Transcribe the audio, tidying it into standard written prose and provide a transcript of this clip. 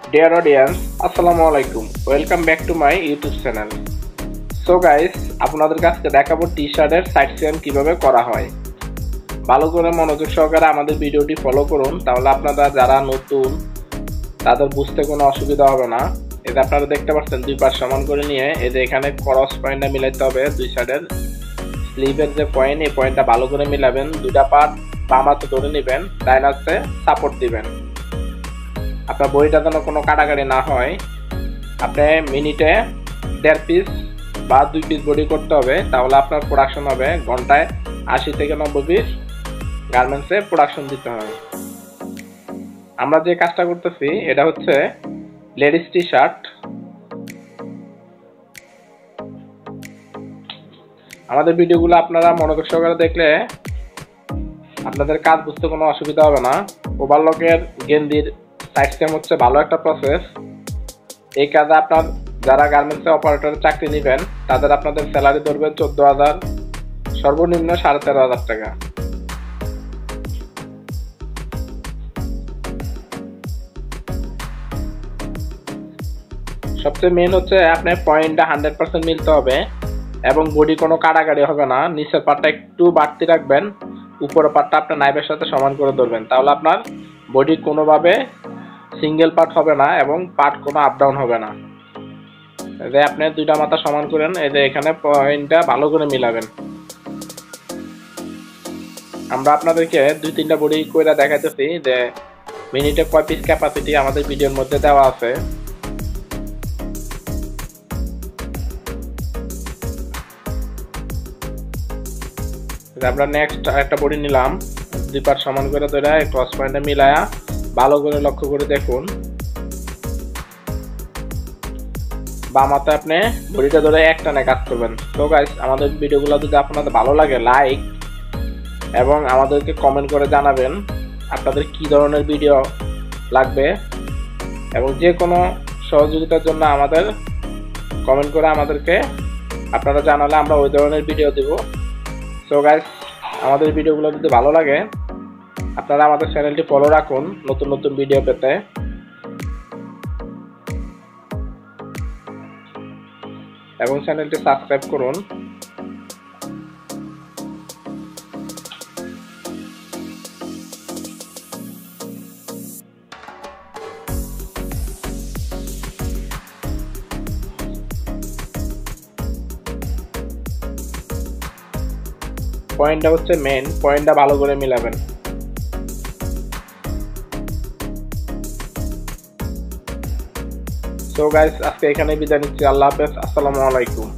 Dear audience, Assalamualaikum. Welcome back to my YouTube channel. So guys, আপনাদের কাছে দেখাবো টি-শার্টের side scan কিভাবে করা হয়। ভালো করে মনোযোগ সহকারে আমাদের ভিডিওটি ফলো করুন, তাহলে আপনারা যারা নতুন তাদের বুঝতে কোনো অসুবিধা হবে না। এটা আপনারা দেখতে পাচ্ছেন দুই পাশ সমান করে নিয়ে এই যে এখানে ক্রস পয়েন্টটা মিলাইতে হবে। দুই সাইডের স্লিভের যে পয়েন্ট, এই পয়েন্টটা ভালো করে মিলাবেন। দুইটা পার্ট বাম হাতে ধরে নেবেন, ডান হাতে সাপোর্ট দিবেন। আপনার বডিটা যেন কোনো কাটাকাটি না হয়। আপনি মিনিটে 1.5 পিস বা 2 পিস বডি করতে হবে, তাহলে আপনার প্রোডাকশন হবে ঘন্টায় 80 থেকে 90 পিস গার্মেন্টসে প্রোডাকশন দিতে হয়। আমরা যে কাজটা করতেছি এটা হচ্ছে লেডিস টি শার্ট। আমাদের ভিডিওগুলো আপনারা মনোযোগ সহকারে দেখলে আপনাদের কাজ বুঝতে কোনো অসুবিধা হবে না। ওভারলকের গেঞ্জির সাইড স্ক্যান হচ্ছে ভালো একটা প্রসেস। এই কাজে আপনার যারা গার্মেন্টসে অপারেটরের চাকরি নেবেন তাদের আপনাদের স্যালারি ধরবে 14,000, সর্বনিম্ন 13,500 টাকা। সবচেয়ে মেন হচ্ছে আপনার পয়েন্টটা 100% মিলতে হবে এবং বডি কোনো কাটাকাটি হবে না। নিচের পার্টটা একটু বাড়তি রাখবেন, উপরের পার্টটা আপনার নাইফের সাথে সমান করে ধরবেন, তাহলে আপনার বডি কোনোভাবে সিঙ্গেল পার্ট হবে না এবং পার্ট কোনো আপ ডাউন হবে না। যে আপনি দুইটা মাথা সমান করেন, এই যে এখানে পয়েন্টটা ভালো করে মিলাবেন। আমরা আপনাদেরকে 2-3টা বডি কইরা দেখাইতেছি যে মিনিটে কয় পিস ক্যাপাসিটি আমাদের ভিডিওর মধ্যে দেওয়া আছে। আমরা নেক্সট একটা বডি নিলাম, দুই পার্ট সমান করে ধরে ক্রস পয়েন্টে মিলায়া ভালো করে লক্ষ্য করে দেখুন। বাম হাতে আপনি বডিটা ধরে একটানে কাজ করবেন। তো গাইস, আমাদের ভিডিওগুলো যদি আপনাদের ভালো লাগে লাইক এবং আমাদেরকে কমেন্ট করে জানাবেন আপনাদের কি ধরনের ভিডিও লাগবে, এবং যে কোনো সহযোগিতার জন্য আমাদের কমেন্ট করে আমাদেরকে আপনারা জানালে আমরা ওই ধরনের ভিডিও দেব। সো গাইস, আমাদের ভিডিওগুলো যদি ভালো লাগে আপনারা আমাদের চ্যানেলটি ফলো রাখুন নতুন নতুন ভিডিও পেতে। এবং চ্যানেলটি সাবস্ক্রাইব করুন। পয়েন্টটা হচ্ছে মেন, পয়েন্টটা ভালো করে মিলাবেন। সো গাইস, আজকে এখানে বিদায় নিচ্ছি। আল্লাহ হাফেজ, আসসালামু আলাইকুম।